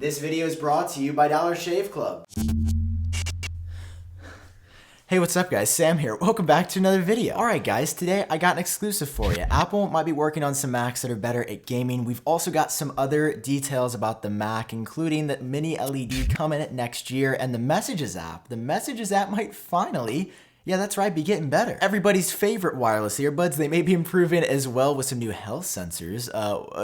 This video is brought to you by Dollar Shave Club. Hey, what's up guys? Sam here. Welcome back to another video. Alright guys, today I got an exclusive for you. Apple might be working on some Macs that are better at gaming. We've also got some other details about the Mac, including the mini LED coming next year and the Messages app. The Messages app might finally, yeah, that's right, be getting better. Everybody's favorite wireless earbuds, they may be improving as well with some new health sensors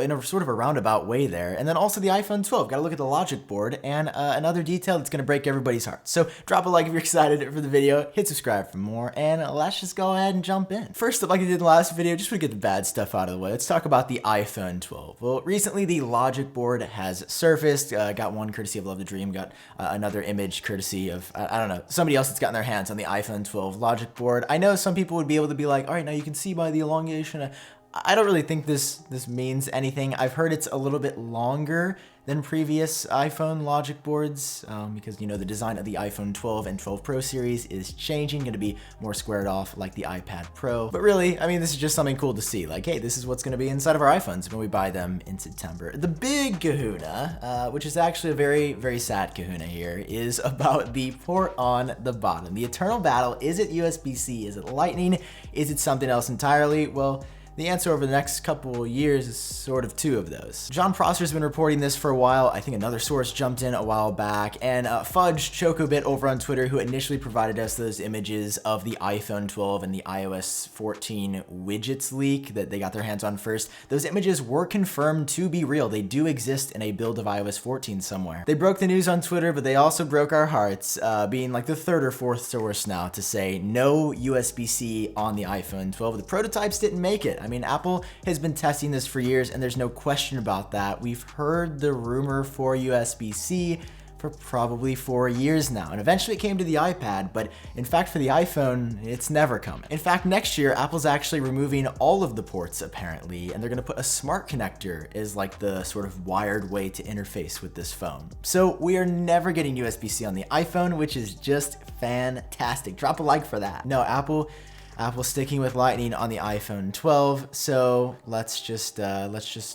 in a sort of a roundabout way there. And then also the iPhone 12, gotta look at the logic board and another detail that's gonna break everybody's heart. So drop a like if you're excited for the video, hit subscribe for more, and let's just go ahead and jump in. First up, like I did in the last video, just to get the bad stuff out of the way, let's talk about the iPhone 12. Well, recently the logic board has surfaced, got one courtesy of Love the Dream, got another image courtesy of, I don't know, somebody else that's gotten their hands on the iPhone 12 logic board. I know some people would be able to be like, all right, now you can see by the elongation. I don't really think this means anything. I've heard it's a little bit longer than previous iPhone logic boards because, you know, the design of the iPhone 12 and 12 Pro series is changing, going to be more squared off like the iPad Pro. But really, I mean, this is just something cool to see. Like, hey, this is what's going to be inside of our iPhones when we buy them in September. The big kahuna, which is actually a very, very sad kahuna here, is about the port on the bottom. The eternal battle, is it USB-C? Is it Lightning? Is it something else entirely? Well, the answer over the next couple of years is sort of two of those. Jon Prosser's been reporting this for a while. I think another source jumped in a while back, and Fudge Chocobit over on Twitter, who initially provided us those images of the iPhone 12 and the iOS 14 widgets leak that they got their hands on first. Those images were confirmed to be real. They do exist in a build of iOS 14 somewhere. They broke the news on Twitter, but they also broke our hearts, being like the third or fourth source now to say no USB-C on the iPhone 12. The prototypes didn't make it. I mean, Apple has been testing this for years, and there's no question about that. We've heard the rumor for USB-C for probably 4 years now, and eventually it came to the iPad, but in fact for the iPhone, it's never coming. In fact, next year, Apple's actually removing all of the ports apparently, and they're gonna put a smart connector as like the sort of wired way to interface with this phone. So we are never getting USB-C on the iPhone, which is just fantastic. Drop a like for that. No, Apple's sticking with Lightning on the iPhone 12, so let's just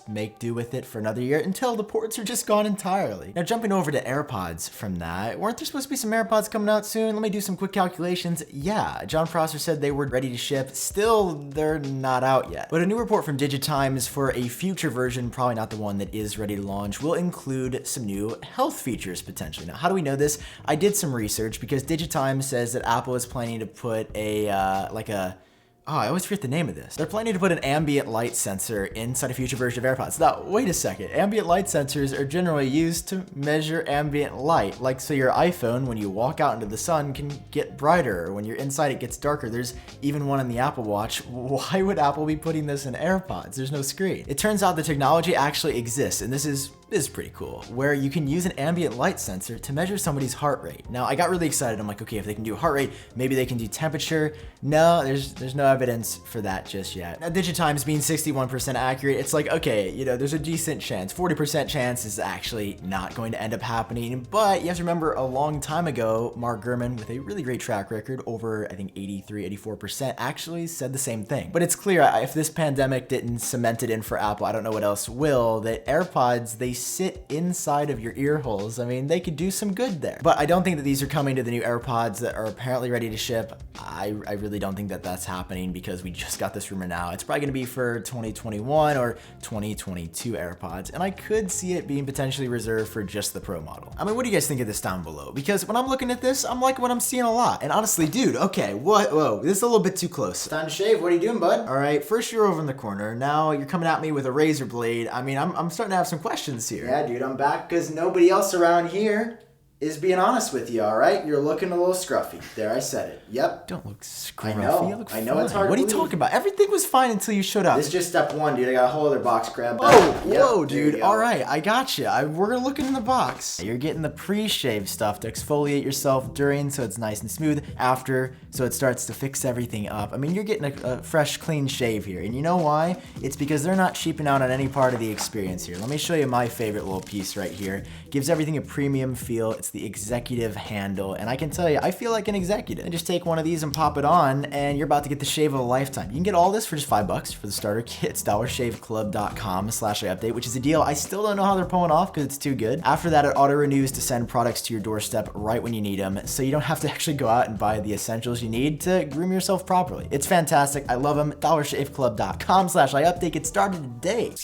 make do with it for another year until the ports are just gone entirely. Now jumping over to AirPods from that, weren't there supposed to be some AirPods coming out soon? Let me do some quick calculations. Yeah, Jon Prosser said they were ready to ship. Still, they're not out yet. But a new report from Digitimes for a future version, probably not the one that is ready to launch, will include some new health features potentially. Now, how do we know this? I did some research because Digitimes says that Apple is planning to put I always forget the name of this. They're planning to put an ambient light sensor inside a future version of AirPods. Now, wait a second. Ambient light sensors are generally used to measure ambient light. Like, so your iPhone, when you walk out into the sun, can get brighter, or when you're inside, it gets darker. There's even one in the Apple Watch. Why would Apple be putting this in AirPods? There's no screen. It turns out the technology actually exists, and this is pretty cool, where you can use an ambient light sensor to measure somebody's heart rate. Now, I got really excited. I'm like, okay, if they can do heart rate, maybe they can do temperature. No, there's no evidence for that just yet. Now, Digitimes being 61% accurate, it's like, okay, you know, there's a decent chance. 40% chance is actually not going to end up happening, but you have to remember a long time ago, Mark Gurman, with a really great track record, over, I think, 83, 84%, actually said the same thing. But it's clear, if this pandemic didn't cement it in for Apple, I don't know what else will, that AirPods, they sit inside of your ear holes. I mean, they could do some good there. But I don't think that these are coming to the new AirPods that are apparently ready to ship. I really don't think that that's happening because we just got this rumor now. It's probably gonna be for 2021 or 2022 AirPods, and I could see it being potentially reserved for just the Pro model. I mean, what do you guys think of this down below? Because when I'm looking at this, I'm liking what I'm seeing a lot. And honestly, dude, okay, whoa, this is a little bit too close. Time to shave, what are you doing, bud? All right, first you're over in the corner. Now you're coming at me with a razor blade. I mean, I'm starting to have some questions here. Yeah, dude, I'm back because nobody else around here is being honest with you, all right? You're looking a little scruffy. There, I said it. Yep. Don't look scruffy. I know. You look I know fine. it's hard What to are you believe. talking about? Everything was fine until you showed up. This is just step one, dude. I got a whole other box grab. Whoa, dude. All right, I got you. We're gonna look in the box. You're getting the pre-shave stuff to exfoliate yourself during, so it's nice and smooth. After, so it starts to fix everything up. I mean, you're getting a fresh, clean shave here, and you know why? It's because they're not cheaping out on any part of the experience here. Let me show you my favorite little piece right here. Gives everything a premium feel. It's the executive handle, and I can tell you, I feel like an executive. And just take one of these and pop it on, and you're about to get the shave of a lifetime. You can get all this for just $5 for the starter kit. It's dollarshaveclub.com/iupdate, which is a deal I still don't know how they're pulling off because it's too good. After that, it auto renews to send products to your doorstep right when you need them, so you don't have to actually go out and buy the essentials you need to groom yourself properly. It's fantastic. I love them. dollarshaveclub.com/iupdate. Get started today.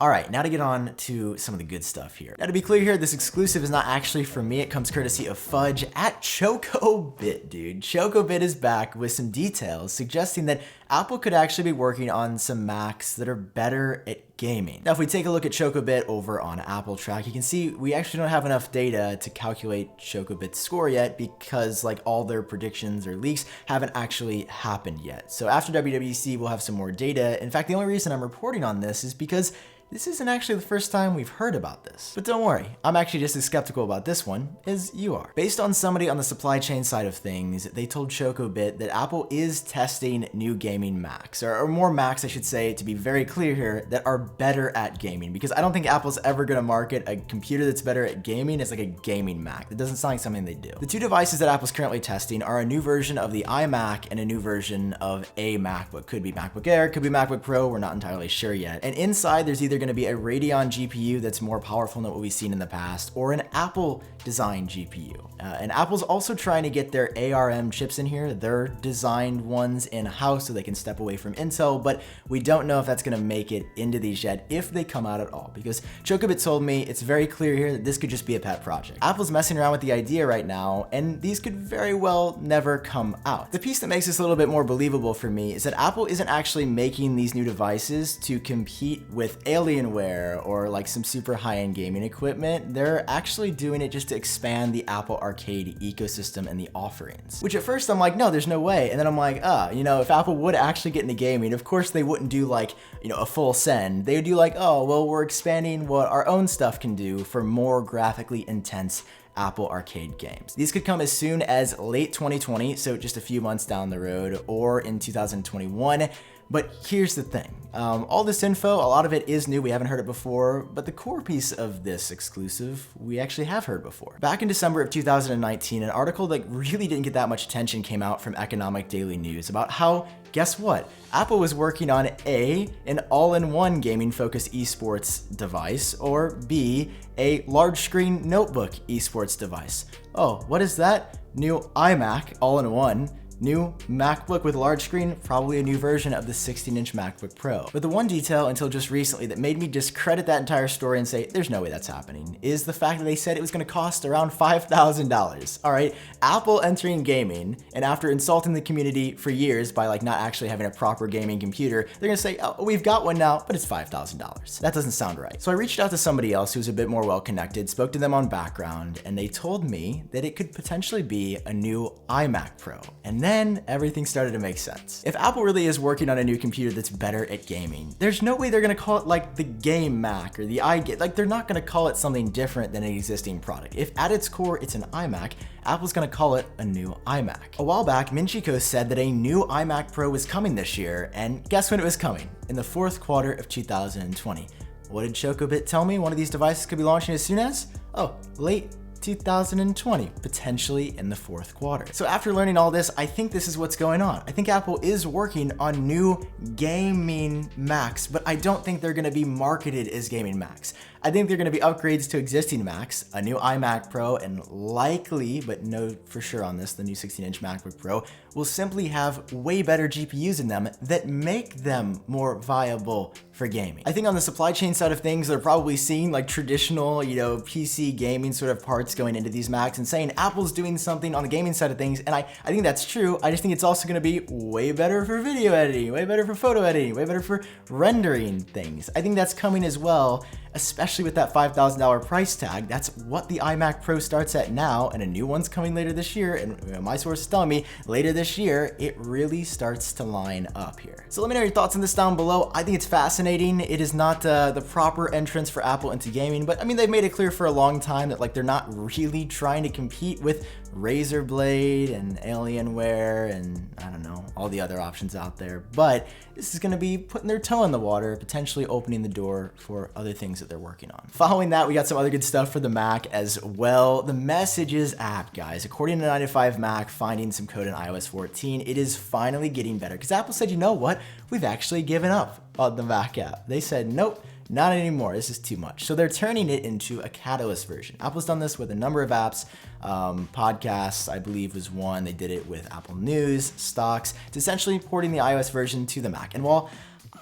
All right, now to get on to some of the good stuff here. Now to be clear here, this exclusive is not actually from me. It comes courtesy of Fudge at ChocoBit, dude. ChocoBit is back with some details suggesting that Apple could actually be working on some Macs that are better at gaming. Now, if we take a look at ChocoBit over on Apple Track, you can see we actually don't have enough data to calculate ChocoBit's score yet because like all their predictions or leaks haven't actually happened yet. So after WWDC, we'll have some more data. In fact, the only reason I'm reporting on this is because this isn't actually the first time we've heard about this. But don't worry, I'm actually just as skeptical about this one as you are. Based on somebody on the supply chain side of things, they told ChocoBit that Apple is testing new gaming Macs, or more Macs I should say, to be very clear here, that are better at gaming, because I don't think Apple's ever gonna market a computer that's better at gaming as like a gaming Mac. That doesn't sound like something they do. The two devices that Apple's currently testing are a new version of the iMac and a new version of a MacBook. Could be MacBook Air, could be MacBook Pro, we're not entirely sure yet. And inside there's either going to be a Radeon GPU that's more powerful than what we've seen in the past, or an Apple designed GPU. And Apple's also trying to get their ARM chips in here, their designed ones in-house so they can step away from Intel, but we don't know if that's going to make it into these yet, if they come out at all, because ChocoBit told me it's very clear here that this could just be a pet project. Apple's messing around with the idea right now, and these could very well never come out. The piece that makes this a little bit more believable for me is that Apple isn't actually making these new devices to compete with Alienware or like some super high-end gaming equipment. They're actually doing it just to expand the Apple Arcade ecosystem and the offerings. Which at first I'm like, no, there's no way. And then I'm like, if Apple would actually get into gaming, of course they wouldn't do like, a full send. They would do like, oh, well, we're expanding what our own stuff can do for more graphically intense Apple Arcade games. These could come as soon as late 2020, so just a few months down the road, or in 2021. But here's the thing, all this info, a lot of it is new, we haven't heard it before, but the core piece of this exclusive, we actually have heard before. Back in December of 2019, an article that really didn't get that much attention came out from Economic Daily News about how, guess what? Apple was working on A, an all-in-one gaming-focused esports device, or B, a large-screen notebook esports device. Oh, what is that? New iMac, all-in-one. New MacBook with a large screen, probably a new version of the 16-inch MacBook Pro. But the one detail until just recently that made me discredit that entire story and say, there's no way that's happening, is the fact that they said it was gonna cost around $5,000. All right, Apple entering gaming, and after insulting the community for years by like not actually having a proper gaming computer, they're gonna say, oh, we've got one now, but it's $5,000. That doesn't sound right. So I reached out to somebody else who's a bit more well-connected, spoke to them on background, and they told me that it could potentially be a new iMac Pro. And then everything started to make sense. If Apple really is working on a new computer that's better at gaming, there's no way they're gonna call it like the Game Mac or the iGame. Like they're not gonna call it something different than an existing product. If at its core it's an iMac, Apple's gonna call it a new iMac. A while back, Min Chi Kuo said that a new iMac Pro was coming this year, and guess when it was coming? In the fourth quarter of 2020. What did ChocoBit tell me one of these devices could be launching as soon as? Oh, late 2020, potentially in the fourth quarter. So after learning all this, I think this is what's going on. I think Apple is working on new gaming Macs, but I don't think they're gonna be marketed as gaming Macs. I think they're gonna be upgrades to existing Macs, a new iMac Pro, and likely, but no for sure on this, the new 16-inch MacBook Pro will simply have way better GPUs in them that make them more viable for gaming. I think on the supply chain side of things, they're probably seeing like traditional, PC gaming sort of parts going into these Macs and saying Apple's doing something on the gaming side of things, and I think that's true. I just think it's also gonna be way better for video editing, way better for photo editing, way better for rendering things. I think that's coming as well, especially with that $5,000 price tag. That's what the iMac Pro starts at now, and a new one's coming later this year, and my source is telling me later this year, it really starts to line up here. So let me know your thoughts on this down below. I think it's fascinating. It is not the proper entrance for Apple into gaming, but I mean, they've made it clear for a long time that like they're not really trying to compete with Razer Blade and Alienware and I don't know, all the other options out there, but this is gonna be putting their toe in the water, potentially opening the door for other things that they're working on. Following that, we got some other good stuff for the Mac as well. The Messages app, guys. According to 9to5Mac, finding some code in iOS 14, it is finally getting better. Because Apple said, you know what? We've actually given up on the Mac app. They said, nope. Not anymore, this is too much. So they're turning it into a Catalyst version. Apple's done this with a number of apps. Podcasts, I believe, was one. They did it with Apple News, Stocks. It's essentially porting the iOS version to the Mac. And while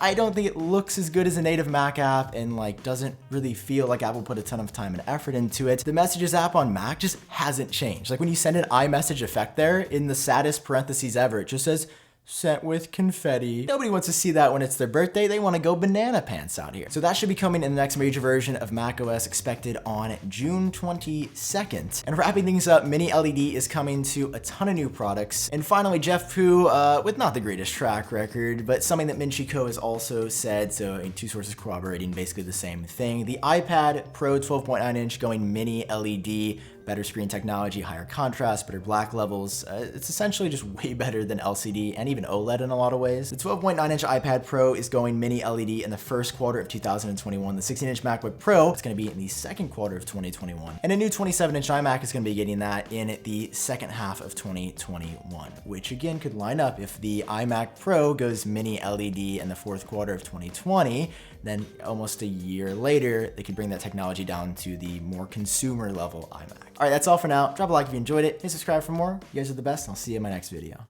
I don't think it looks as good as a native Mac app and like doesn't really feel like Apple put a ton of time and effort into it, the Messages app on Mac just hasn't changed. Like when you send an iMessage effect there, in the saddest parentheses ever, it just says, sent with confetti. Nobody wants to see that when it's their birthday. They want to go banana pants out here. So that should be coming in the next major version of macOS, expected on June 22nd. And wrapping things up, Mini LED is coming to a ton of new products. And finally, Jeff Pu, with not the greatest track record, but something that Minchiko has also said, so two sources corroborating basically the same thing. The iPad Pro 12.9 inch going Mini LED, better screen technology, higher contrast, better black levels. It's essentially just way better than LCD and even OLED in a lot of ways. The 12.9 inch iPad Pro is going Mini LED in the first quarter of 2021. The 16 inch MacBook Pro is going to be in the second quarter of 2021. And a new 27 inch iMac is going to be getting that in the second half of 2021, which again could line up if the iMac Pro goes Mini LED in the fourth quarter of 2020, then almost a year later, they could bring that technology down to the more consumer level iMac. All right, that's all for now. Drop a like if you enjoyed it. Hit subscribe for more. You guys are the best, and I'll see you in my next video.